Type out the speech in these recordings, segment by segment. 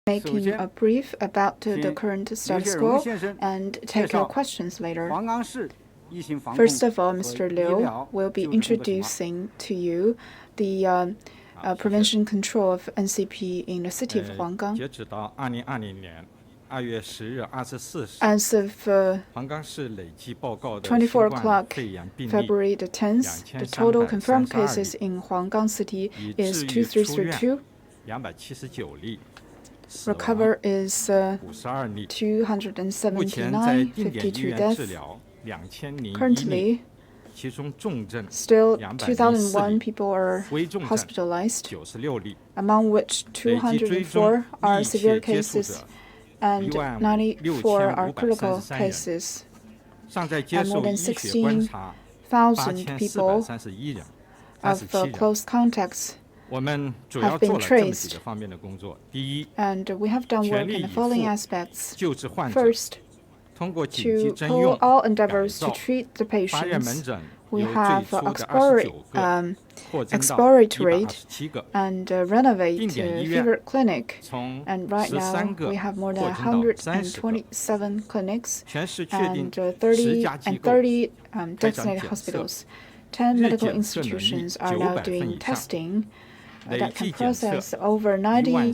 making a brief about the current status quo and take your questions later. First of all, Mr. Liu will be introducing to you the prevention control of NCP in the city of Huanggang. As of 24 o'clock, February the 10th, the total confirmed cases in Huanggang City is 2332. Recover is 279, 52 deaths. Currently, still 2001 people are hospitalized, among which 204 are severe cases and 94 are critical cases. And more than 16,000 people of close contacts have been traced. And we have done work in the following aspects. First, to pull all endeavors to treat the patients, we have exploratory and renovate fever clinic. And right now, we have more than 127 clinics and 30 designated hospitals. 10 medical institutions are now doing testing that can process over 90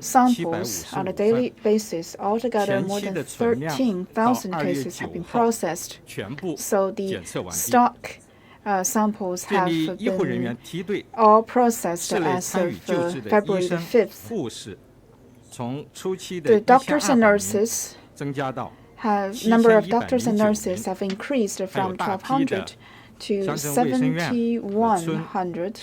samples on a daily basis. Altogether, more than 13,000 cases have been processed. So the stock samples have been all processed as of February the 5th. The doctors and nurses number of doctors and nurses have increased from 1,200 to 7,100.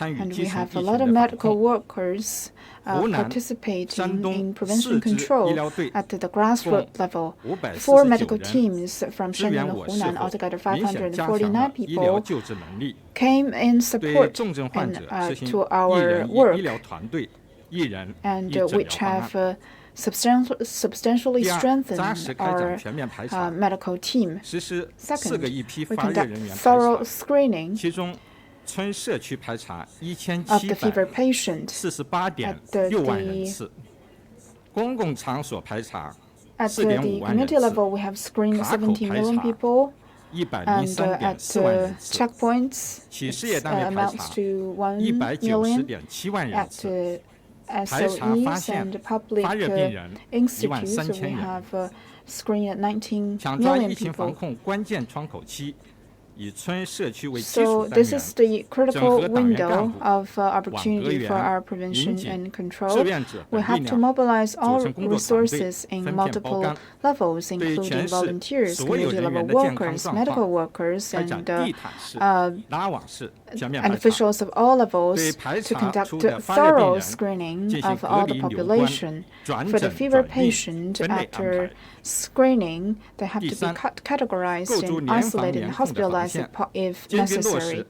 And we have a lot of medical workers participating in prevention control at the grassroots level. 4 medical teams from Shenyang and Hunan, altogether 549 people, came in support to our work, and which have substantially strengthened our medical team. Second, we conduct thorough screening of the fever patient at the community level. We have screened 17 million people, and at checkpoints it amounts to 1 million. At SOEs and public institutes, we have screened 19 million people. So this is the critical window of opportunity for our prevention and control. We have to mobilize all resources in multiple levels, including volunteers, community level workers, medical workers, and officials of all levels to conduct thorough screening of all the population. For the fever patient, after screening, they have to be categorized and isolated and hospitalized if necessary.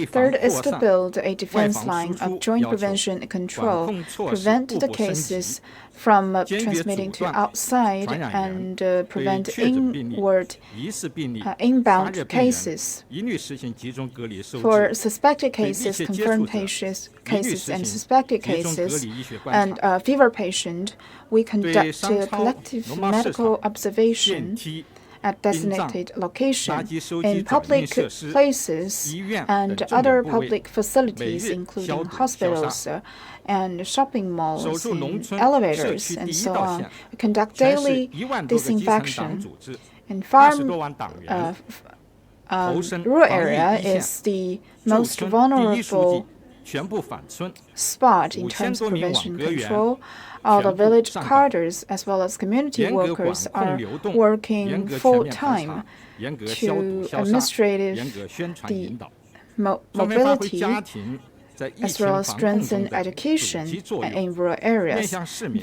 Third is to build a defense line of joint prevention and control, prevent the cases from transmitting to outside, and prevent inbound cases. For suspected cases, confirmed cases, and suspected cases, and fever patient, we conduct collective medical observation at designated location in public places and other public facilities, including hospitals and shopping malls, and elevators, and so on. We conduct daily disinfection. In rural area is the most vulnerable spot in terms of prevention control. All the village cadres as well as community workers are working full-time to administrative the mobility as well as strengthen education in rural areas.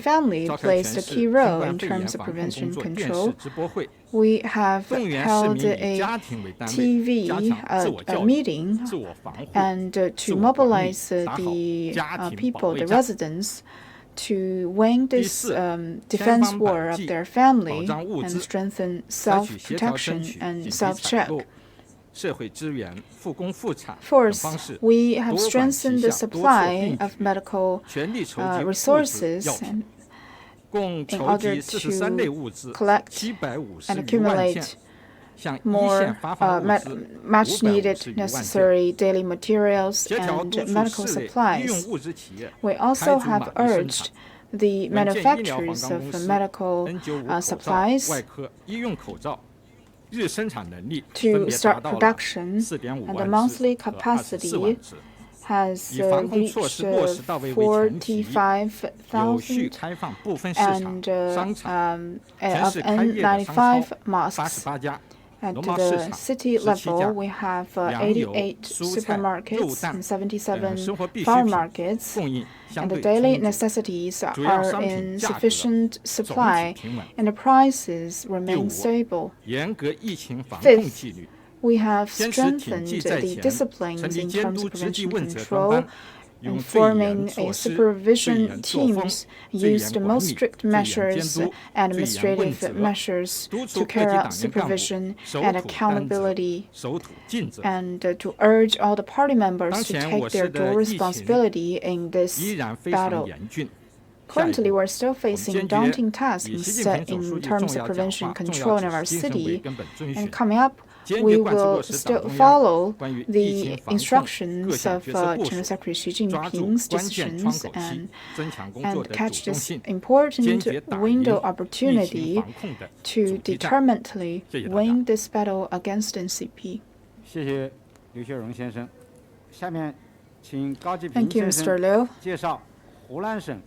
Family plays a key role in terms of prevention control. We have held a TV meeting and to mobilize the people, the residents, to win this defense war of their family and strengthen self-protection and self-check. Fourth, we have strengthened the supply of medical resources in order to collect and accumulate more much-needed necessary daily materials and medical supplies. We also have urged the manufacturers of medical supplies to start production, and the monthly capacity has reached 45,000 and of N95 masks. At the city level, we have 88 supermarkets and 77 farm markets, and the daily necessities are in sufficient supply, and the prices remain stable. Fifth, we have strengthened the disciplines in terms of prevention control, and forming a supervision teams used the most strict measures, administrative measures to carry out supervision and accountability, and to urge all the party members to take their dual responsibility in this battle. Currently, we're still facing daunting tasks in terms of prevention control in our city, and coming up, we will still follow the instructions of General Secretary Xi Jinping's decisions and catch this important window opportunity to determinedly win this battle against NCP. Thank you, Mr. Liu. 介绍湖南省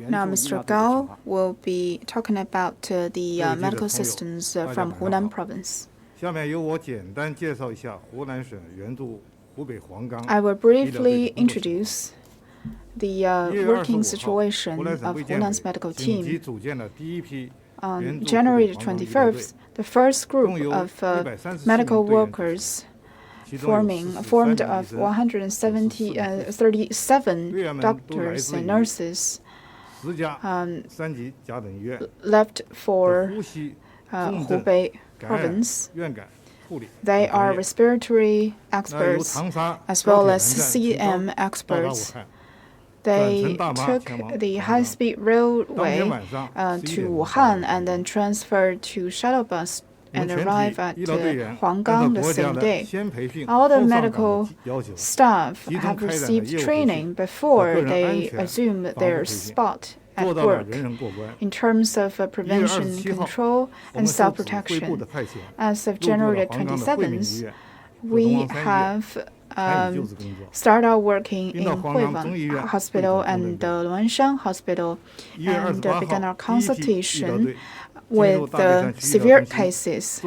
Now, Mr. Gao will be talking about the medical systems from Hunan province. 下面由我简单介绍一下湖南省援助湖北黄冈 I will briefly introduce the working situation of Hunan's medical team. On January 21st, the first group of medical workers formed of 137 doctors and nurses left for Hubei province. They are respiratory experts as well as CM experts. They took the high-speed railway to Wuhan and then transferred to shuttle bus and arrived at Huanggang the same day. All the medical staff have received training before they assume their spot at work in terms of prevention, control, and self-protection. As of January 27th, we have started out working in Huiban Hospital and Luanshan Hospital and began our consultation with the severe cases.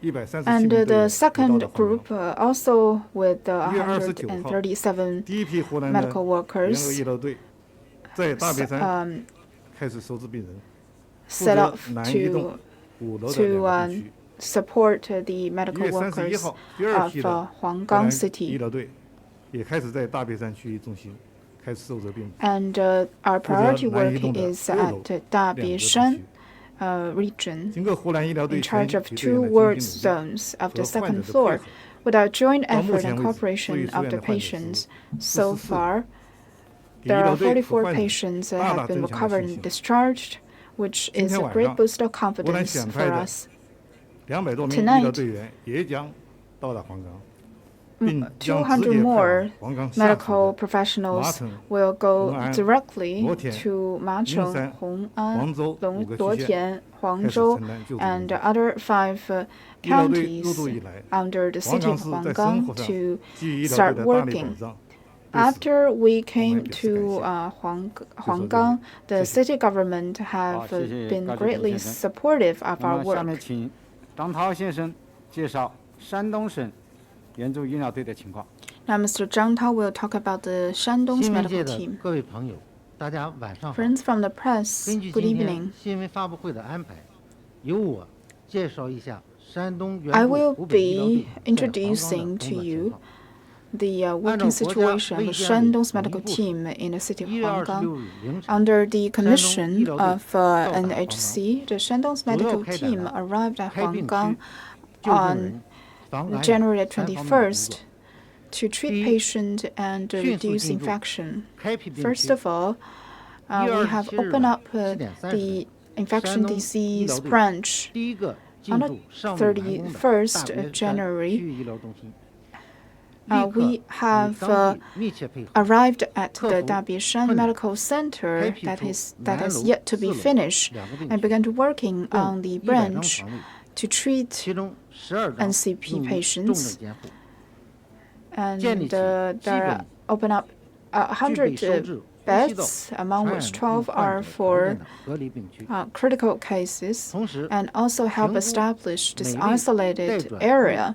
And the second group, also with 137 medical workers, set off to support the medical workers of Huanggang City. And our priority work is at Dabieshan region, in charge of 2 ward zones of the second floor. With our joint effort and cooperation of the patients, so far, there are 44 patients that have been recovered and discharged, which is a great boost of confidence for us. Tonight, 200 more medical professionals will go directly to Macheng, Hong'an, Luotian, Huangzhou, and other 5 counties under the city of Huanggang to start working. After we came to Huanggang, the city government have been greatly supportive of our work. Now, Mr. Zhang Tao will talk about the Shandong's medical team. Friends from the press, good evening. I will be introducing to you the working situation of Shandong's medical team in the city of Huanggang. Under the commission of NHC, the Shandong's medical team arrived at Huanggang on January 21st to treat patients and reduce infection. First of all, we have opened up the infection disease branch on the 31st January. We have arrived at the Dabieshan Medical Center that has yet to be finished and began to working on the branch to treat NCP patients. And there are open up 100 beds, among which 12 are for critical cases, and also help establish this isolated area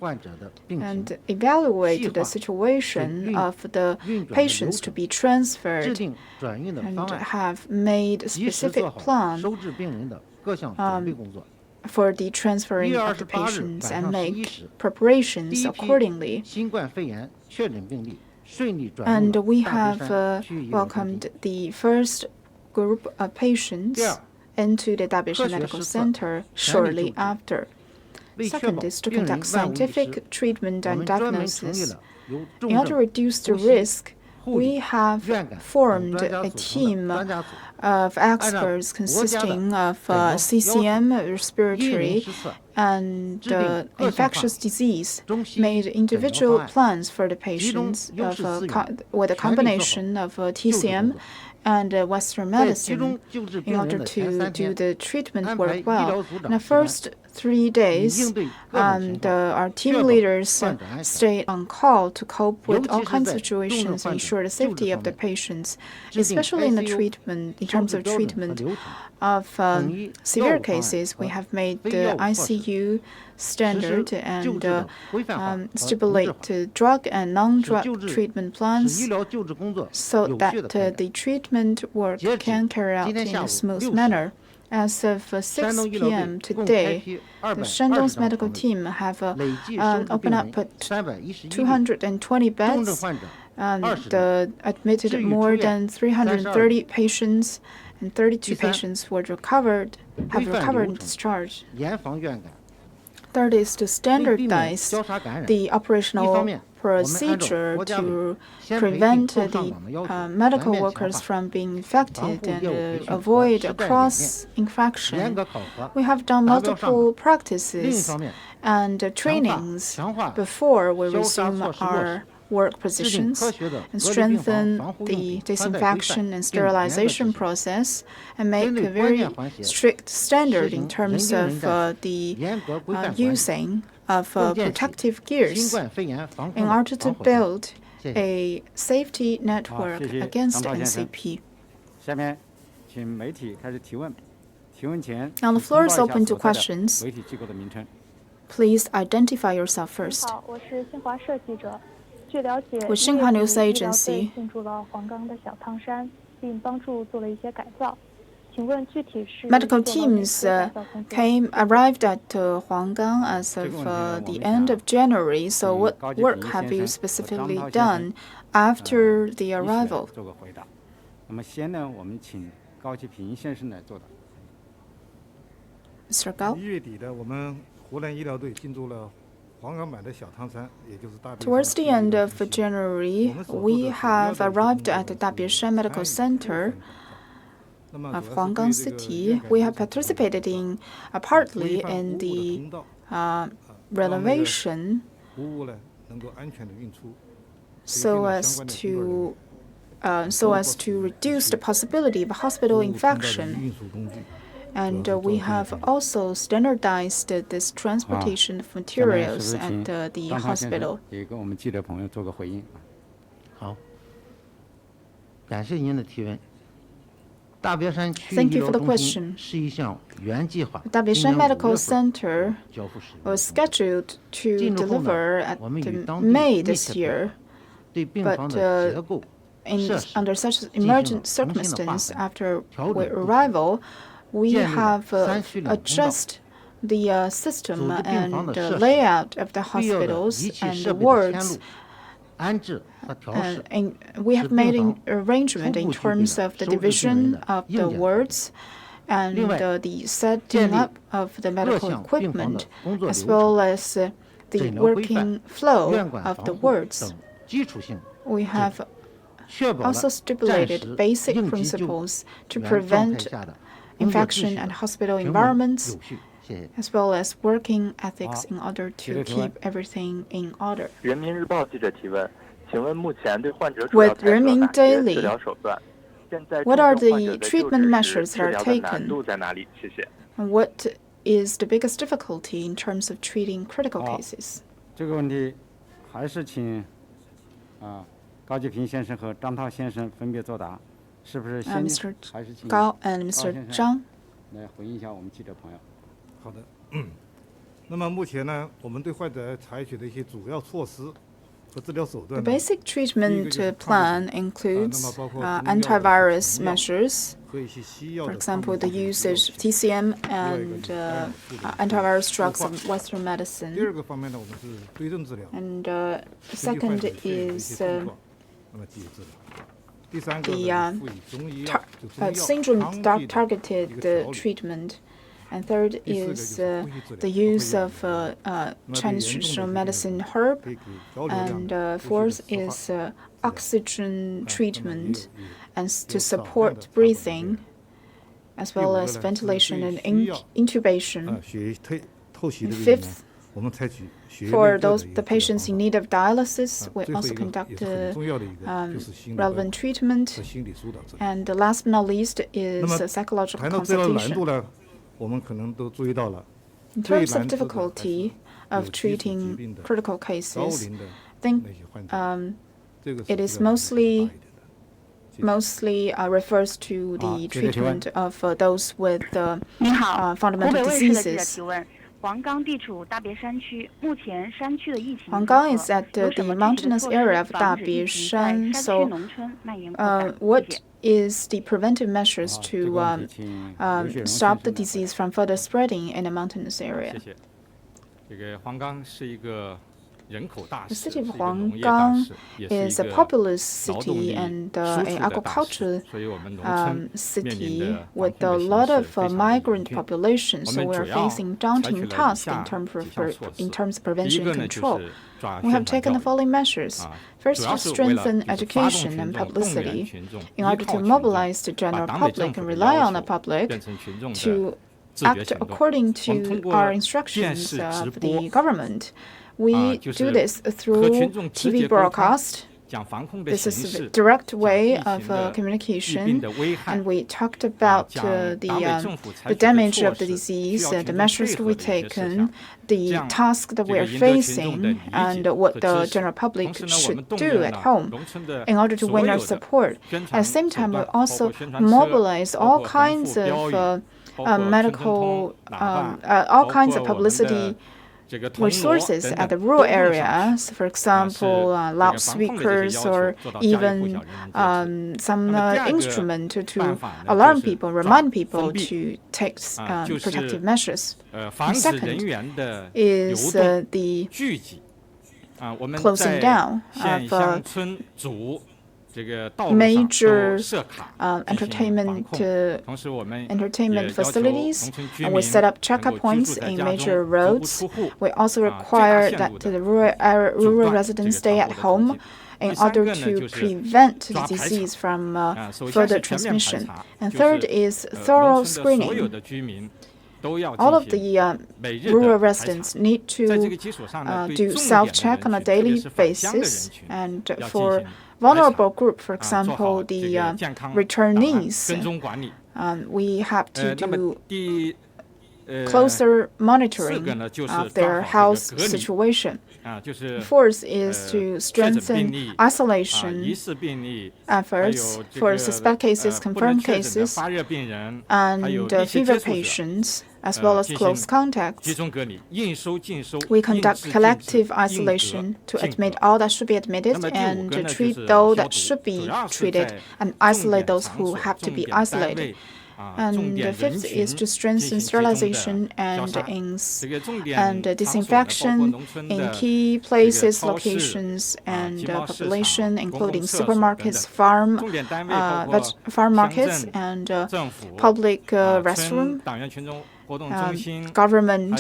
and evaluate the situation of the patients to be transferred, and have made a specific plan for the transferring of the patients and make preparations accordingly. And we have welcomed the first group of patients into the Dabieshan Medical Center shortly after. Second is to conduct scientific treatment and diagnosis. In order to reduce the risk, we have formed a team of experts consisting of CCM, respiratory, and infectious disease, made individual plans for the patients with a combination of TCM and Western medicine in order to do the treatment work well. In the first 3 days, our team leaders stayed on call to cope with all kinds of situations and ensure the safety of the patients, especially in the treatment, in terms of treatment of severe cases. We have made the ICU standard and stipulate drug and non-drug treatment plans so that the treatment work can carry out in a smooth manner. As of 6 p.m. today, the Shandong's medical team have opened up 220 beds and admitted more than 330 patients, and 32 patients have recovered and discharged. Third is to standardize the operational procedure to prevent the medical workers from being infected and avoid cross-infection. We have done multiple practices and trainings before we resume our work positions and strengthen the disinfection and sterilization process and make a very strict standard in terms of the using of protective gears in order to build a safety network against NCP. Now the floor is open to questions. Please identify yourself first. With Xinhua News Agency. Medical teams arrived at Huanggang as of the end of January. So what work have you specifically done after the arrival? Mr. Gao? Towards the end of January, we have arrived at the Dabieshan Medical Center of Huanggang City. We have participated in partly in the renovation so as to reduce the possibility of hospital infection. And we have also standardized this transportation of materials at the hospital. Thank you for the question. The Dabieshan Medical Center was scheduled to deliver at May this year, but under such emergent circumstances after arrival, we have adjusted the system and layout of the hospitals and the wards we have made an arrangement in terms of the division of the wards and the setting up of the medical equipment, as well as the working flow of the wards. We have also stipulated basic principles to prevent infection and hospital environments, as well as working ethics in order to keep everything in order. 人民日报记者提问，请问目前对患者主 With 要采取 Renmin 哪些 Daily, 治疗手段？现在 what are 重症患者 the 的 treatment 救治 measures 时 that 治 are 疗的难 taken? 度在哪里？谢谢。 And what is the biggest difficulty in terms of treating critical cases? 这个问题还是请高继平先生和张涛先生分别作答，是不是先Mr. 还是请 Gao and Mr. 先生 Zhang. 来回应一下我们记者朋友。好的。那么目前呢，我们对患者采取的一些主要措施和治疗手 The 段呢， basic treatment plan includes 那么包括中药的 antivirus 成药 measures, 和一些西药 for 的 example, the 抗病毒的药 usage of 品 TCM and antivirus drugs of Western 第二 medicine. 个方面呢，我们是对症治疗， And 根据患 second 者确有的一 is 些症状，那么给予治疗。第三个 the 呢，赋予中医药，就中药 syndrome 抗剂的一个 targeted 调理。 treatment. And third 第四个就 is 是呼吸治疗， the 包括 use 药 of 物。那对 Chinese 严重 traditional 的 medicine 这 herb. 可以给高流量 And 的呼 fourth 吸的 is 舒缓 oxygen 那么 treatment 也 and 有 to 少量 support 的插管 breathing, 的 as well as 第五个呢，是 ventilation 对 and 需要 intubation. 血液透析的 And 病人呢 fifth, 我们采取血液 For 内科 those 的一 the 个治疗 patients 方 in 法。 need of dialysis, we 最后 also 一个 conduct 也是很重要的一个，就是心理的 relevant treatment. 和心理疏导治疗。 And last but not least 那么 is psychological 谈到治疗难度 consultation. 呢，我们可能都注意到了， In 最 terms of 难治的还是 difficulty 有 of 基础疾 treating 病的 critical 高 cases, 龄的 think 那些患者，这个是 it 比 is 较难度 mostly 大一点的。 mostly refers to the treatment of those with 您好，湖 fundamental 北卫视的记者 diseases. 提问：黄冈地处大别山区，目前山区的疫情如何？ Huanggang is at 有 the 什么具体的 mountainous 措 area 施 of 防止疫情在 Dabieshan. 山 So, 区农村蔓延扩散？谢 what 谢。 is the preventive measures 这个 to 问题请刘雪荣 stop 先 the 生来回答。 disease from further spreading in a mountainous 谢 area? 谢。这个黄冈是一个人口大 The 市， city 是 of 一个农业大 Huanggang 市，也是 is 一 a 个 populous 劳动 city 力 and 输 an 出的大市， agricultural 所以我们农村面临 city 的防 with 控 a 的形 lot 势 of 非常的 migrant 严峻。 population, 我 so 们 we 主 are 要 facing 采 daunting 取了以 tasks 下 in terms 几 of 项措施。 prevention 第一 and 个呢，就 control. 是抓 We 宣 have 传 taken 教 the 育 following measures. 啊， First, 主 to 要是为了 strengthen 就是发动 education 群 and 众、动员 publicity 群众， in 依 order 靠 to 群众， mobilize the 把 general 党委政 public 府 and 的 rely 要 on the 求 public 变成群众的 to 自觉 act 行动。 according 我们通 to 过 our 电 instructions 视直 of 播 the government. We 就 do 是 this 和 through 群众直 TV 接沟通， broadcast. 讲防控的 This 形 is a 势， direct 讲 way 疫 of 情的疫病 communication, 的危害 and we talked about 讲党委政府采 the 取的 damage 措 of the 施，需 disease, 要 the 群众 measures 配 to 合 be 的一些事 taken, 项。 the 这样 task that 这 we 个 are 赢得群众的 facing, 理 and 解 what 和 the 支持。 general 同 public 时呢，我们 should 动 do 员 at 了 home 农村的 in order to 所 win 有 our 的 support. 宣 At 传 the same 手 time, we 段，包 also 括宣传车， mobilize 包 all 括横 kinds 幅标 of 语，包括村通 medical, 喇叭， all 包 kinds 括 of 我们的 publicity 这个铜锣 resources 等 at the 等 rural 都用上去。 areas, for 是 example, 这个防控的这些 loudspeakers 要 or 求做到家喻户 even 晓，人人皆知。 some 那么第二个 instrument to 办法呢， alarm 就是 people, 抓 remind 封 people 闭 to take 就是 protective measures. 防止 second 人员的流 Is 动 the 聚集。我们 closing 在 down 县 of 乡村组这个道路上 major 都设卡进行防 entertainment 控。同时，我们也 entertainment 要求 facilities, 农村居 and 民 we set up 能 checkup 够居 points 住在 in 家 major 中，足不 roads. 出户。 We also 最大 require 限 that 度 the 地 rural 阻断 residents 这 stay 个 at 传播的途 home 径。 in 第三 order 个呢， to 就是 prevent the 抓排查。 disease from 首先 further 是全面排 transmission. 查， And 就 third 是 is 农 thorough 村的所有 screening. 的居民都要 All of 进 the 行每日 rural 的排 residents 查。 need 在这 to 个基础上呢，对 do 重点的 self-check on a 人群，特别 daily 是返乡的人 basis. 群， And 要进 for 行排查。 vulnerable group, for 做好 example, 这 the 个健康档案 returnees, 跟踪管理。 we have to 那么 do 第closer 四 monitoring 个呢，就是 of 抓 their 好 health 这个隔离 situation. 就是 Fourth is to 确诊病 strengthen 例疑 isolation 似病例， efforts 还有这 for 个 suspect cases, 不能 confirmed 确诊的 cases, 发热病人， and 还有密切 fever 接触者， patients, as well as 进 close 行 contacts. 集中隔离，应收尽收， We 应 conduct 治尽治， collective 应隔 isolation to 尽 admit 隔。 all that should be admitted 那么第五 and 个呢，就 treat 是 those 消 that 毒， should 主 be 要是 treated 在 and 重 isolate 点 those 场 who 所、 have to 重 be 点单 isolated. 位 And the fifth is to strengthen sterilization and disinfection in key places, locations, and population, including supermarkets, farm markets, and public restroom, government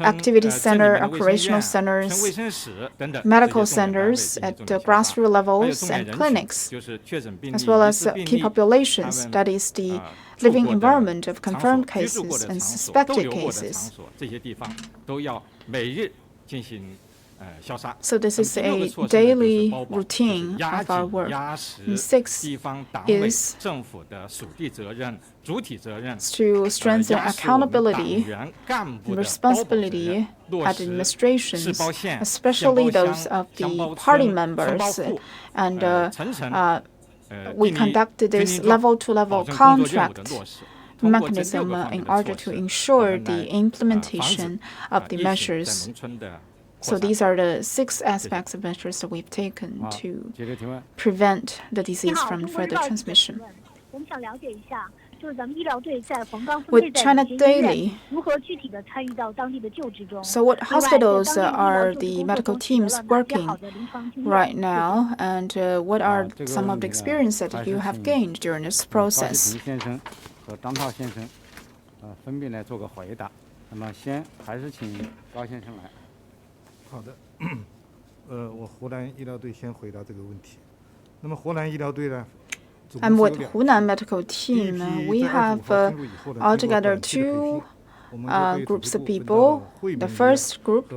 activity center, operational centers, medical centers at the grassroots levels, and clinics, as well as key populations, that is the living environment of confirmed cases and suspected cases. So this is a daily routine of our work. And sixth is to strengthen accountability and responsibility at administrations, especially those of the party members. And we conducted this level-to-level contract mechanism in order to ensure the implementation of the measures. So these are the 6 aspects of measures that we've taken to prevent the disease from further transmission. With China Daily, so what hospitals are the medical teams working right now, and what are some of the experiences that you have gained during this process? 好的，我湖南医疗队先回答这个问题。那么湖南医疗队呢？ And with Hunan medical team, we have altogether 2 groups of people. The first group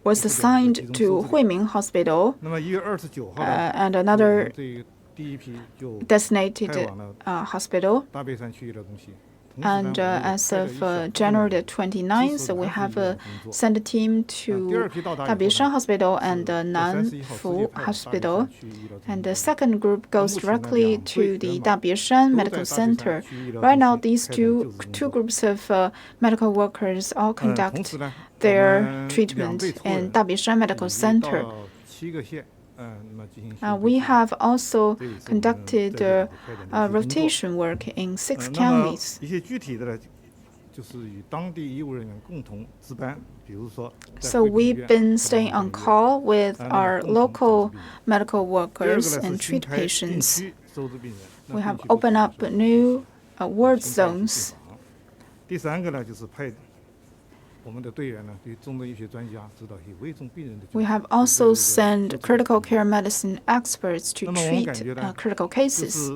was assigned to Huiming Hospital, and another designated hospital. And as of January the 29th, we have sent a team to Dabieshan Hospital and Nanfu Hospital. And the second group goes directly to the Dabieshan Medical Center. Right now, these two groups of medical workers all conduct their treatment in Dabieshan Medical Center. We have also conducted rotation work in 6 counties. So we've been staying on call with our local medical workers and treat patients. We have opened up new ward zones. We have also sent critical care medicine experts to treat critical cases.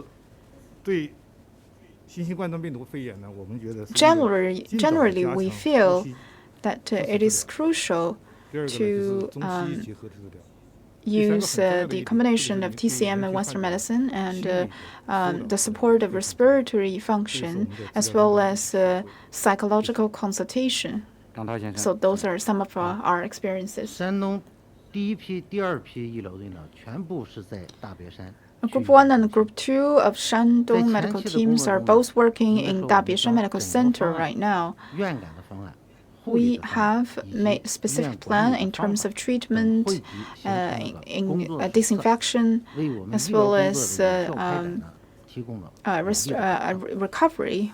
Generally, we feel that it is crucial to use the combination of TCM and Western medicine and the support of respiratory function, as well as psychological consultation. So those are some of our experiences. 山东第一批、第二批医疗队呢，全部是在大别山。 Group 1 and Group 2 of Shandong medical teams are both working in Dabieshan Medical Center right now. We have made a specific plan in terms of treatment, in disinfection, as well as recovery.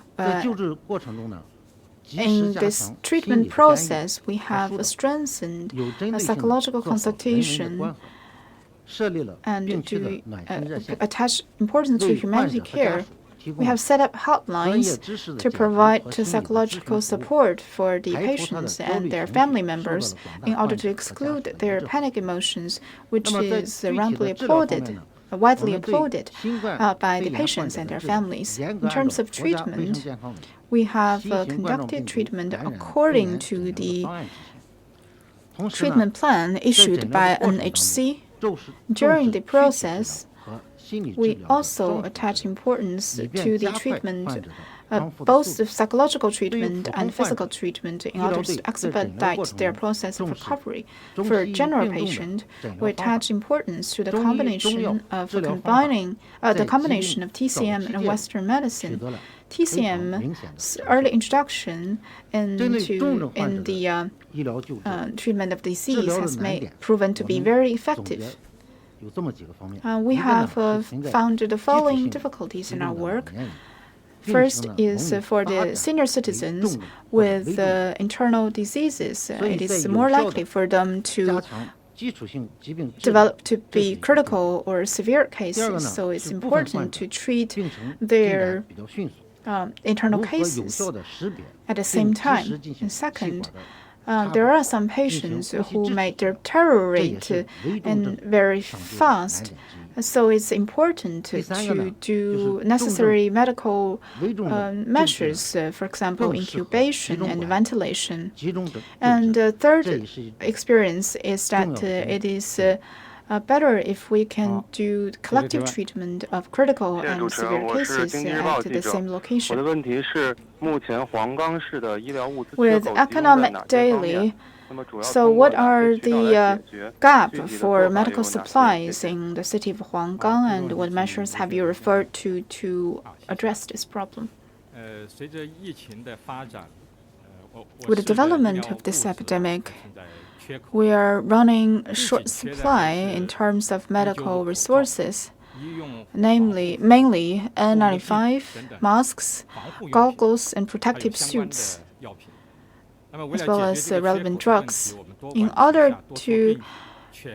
In this treatment process, we have strengthened psychological consultation and to attach importance to humanity care. We have set up hotlines to provide psychological support for the patients and their family members in order to exclude their panic emotions, which is widely applauded by the patients and their families. In terms of treatment, we have conducted treatment according to the treatment plan issued by NHC. During the process, we also attach importance to the treatment, both the psychological treatment and physical treatment, in order to expedite their process of recovery. For a general patient, we attach importance to the combination of TCM and Western medicine. TCM's early introduction in the treatment of disease has proven to be very effective. We have found the following difficulties in our work. First is for the senior citizens with internal diseases. It is more likely for them to develop to be critical or severe cases, so it's important to treat their internal cases at the same time. And second, there are some patients who may deteriorate and very fast, so it's important to do necessary medical measures, for example, incubation and ventilation. And the third experience is that it is better if we can do collective treatment of critical and severe cases at the same location. With Economic Daily, so what are the gap for medical supplies in the city of Huanggang, and what measures have you referred to address this problem? With the development of this epidemic, we are running a short supply in terms of medical resources, mainly N95, masks, goggles, and protective suits, as well as relevant drugs. In order to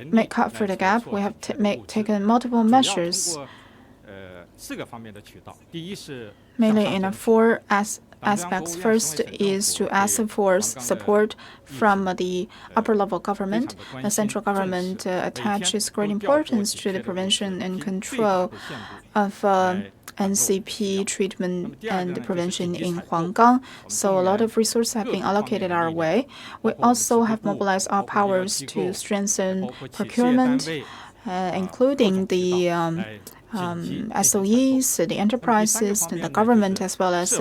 make up for the gap, we have taken multiple measures, mainly in four aspects. First is to ask for support from the upper-level government. The central government attaches great importance to the prevention and control of NCP treatment and prevention in Huanggang, so a lot of resources have been allocated our way. We also have mobilized our powers to strengthen procurement, including the SOEs, the enterprises, and the government, as well as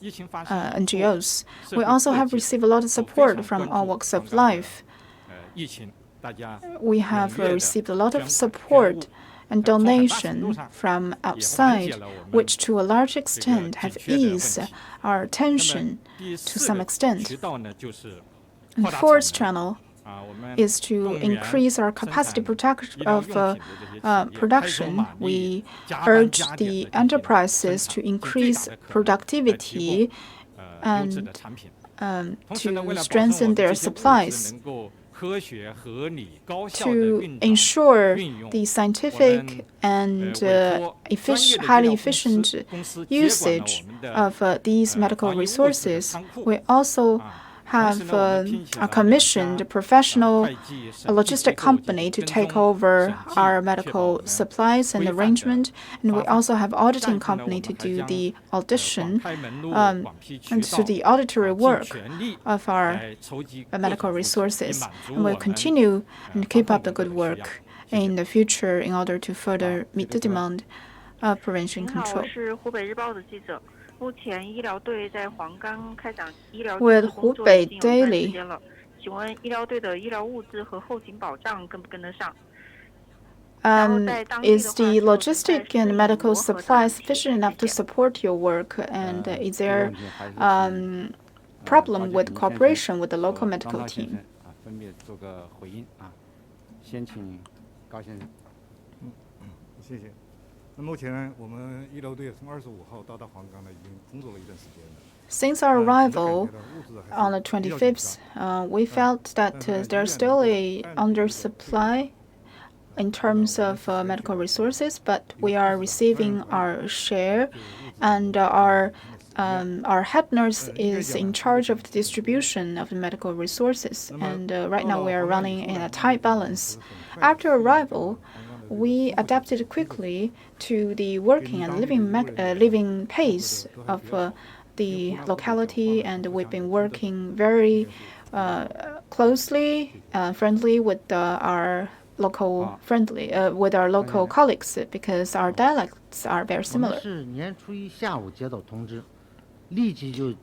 NGOs. We also have received a lot of support from all walks of life. We have received a lot of support and donation from outside, which to a large extent have eased our tension to some extent. And fourth channel is to increase our capacity of production. We urge the enterprises to increase productivity and to strengthen their supplies, to ensure the scientific and highly efficient usage of these medical resources. We also have commissioned a professional logistic company to take over our medical supplies and arrangement, and we also have auditing company to do the audition and to the auditory work of our medical resources. And we'll continue and keep up the good work in the future in order to further meet the demand of prevention control. With Hubei Daily, is the logistic and medical supply sufficient enough to support your work, and is there problem with cooperation with the local medical team? Since our arrival on the 25th, we felt that there's still a undersupply in terms of medical resources, but we are receiving our share, and our head nurse is in charge of the distribution of the medical resources, and right now we are running in a tight balance. After arrival, we adapted quickly to the working and living pace of the locality, and we've been working very closely, friendly with our local colleagues, because our dialects are very similar.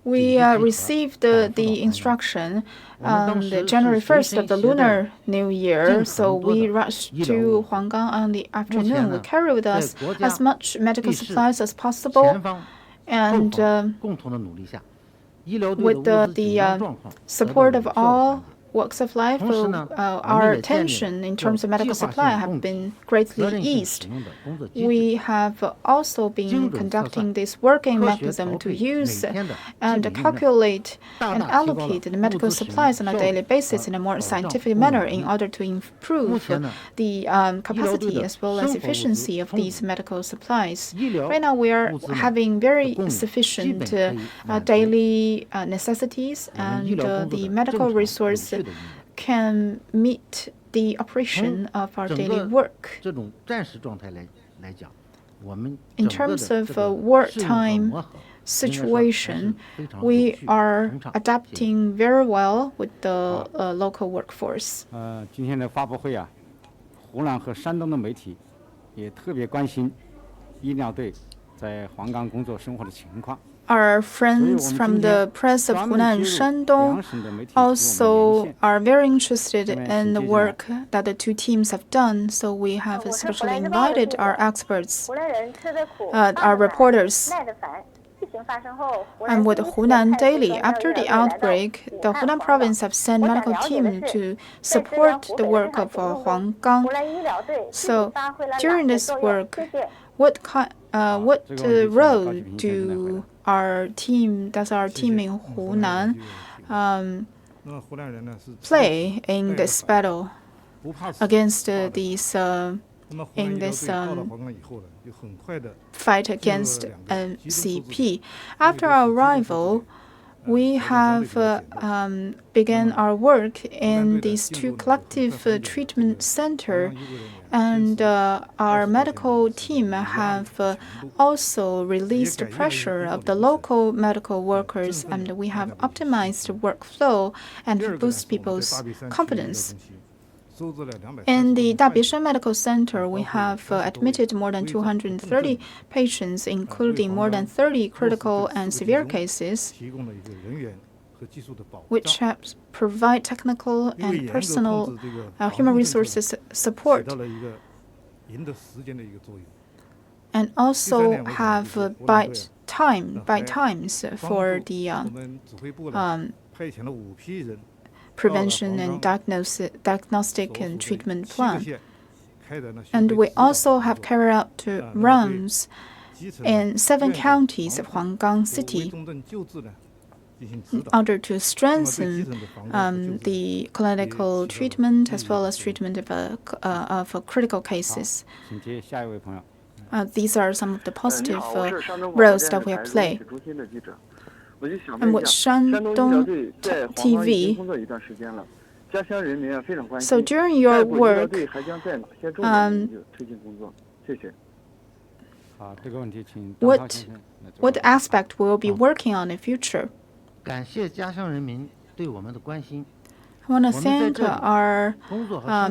We received the instruction on the January 1st of the Lunar New Year, so we rushed to Huanggang on the afternoon. We carried with us as much medical supplies as possible, and with the support of all walks of life, our attention in terms of medical supply have been greatly eased. We have also been conducting this working mechanism to use and calculate and allocate the medical supplies on a daily basis in a more scientific manner in order to improve the capacity as well as efficiency of these medical supplies. Right now, we are having very sufficient daily necessities, and the medical resource can meet the operation of our daily work. In terms of wartime situation, we are adapting very well with the local workforce. 今天的发布会啊，湖南和山东的媒体也特别关心医疗队在黄冈工作生活的情况。 Our friends from the press of Hunan and Shandong also are very interested in the work that the two teams have done, so we have especially invited our experts, our reporters. And with Hunan Daily, after the outbreak, the Hunan province have sent medical team to support the work of Huanggang. So during this work, what role do our team, does our team in Hunan play in this battle against these in this fight against CP? After our arrival, we have begun our work in these two collective treatment centers, and our medical team have also released the pressure of the local medical workers, and we have optimized the workflow and boost people's confidence. In the Dabieshan Medical Center, we have admitted more than 230 patients, including more than 30 critical and severe cases, which provide technical and personal human resources support, and also have bite times for the prevention and diagnostic and treatment plan. And we also have carried out rounds in 7 counties of Huanggang City in order to strengthen the clinical treatment as well as treatment of critical cases. These are some of the positive roles that we have played. And with Shandong TV, so during your work, what aspect will be working on in future? I want to thank our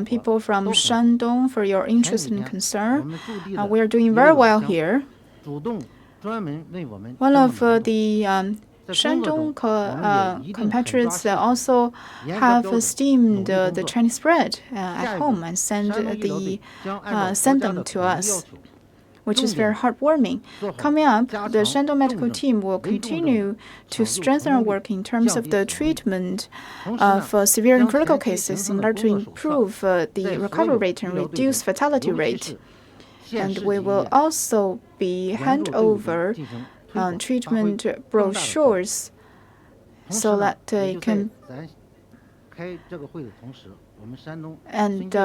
people from Shandong for your interest and concern. We are doing very well here. One of the Shandong compatriots also have steamed the Chinese bread at home and send them to us, which is very heartwarming. Coming up, the Shandong medical team will continue to strengthen our work in terms of the treatment of severe and critical cases in order to improve the recovery rate and reduce fatality rate. And we will also be hand over treatment brochures so that they can. And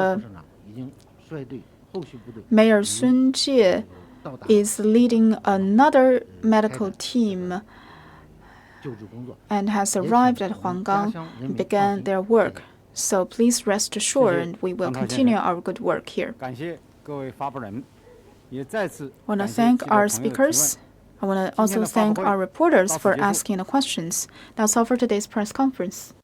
Mayor Sun Jie is leading another medical team and has arrived at Huanggang and began their work. So please rest assured, and we will continue our good work here. I want to thank our speakers. I want to also thank our reporters for asking the questions. That's all for today's press conference.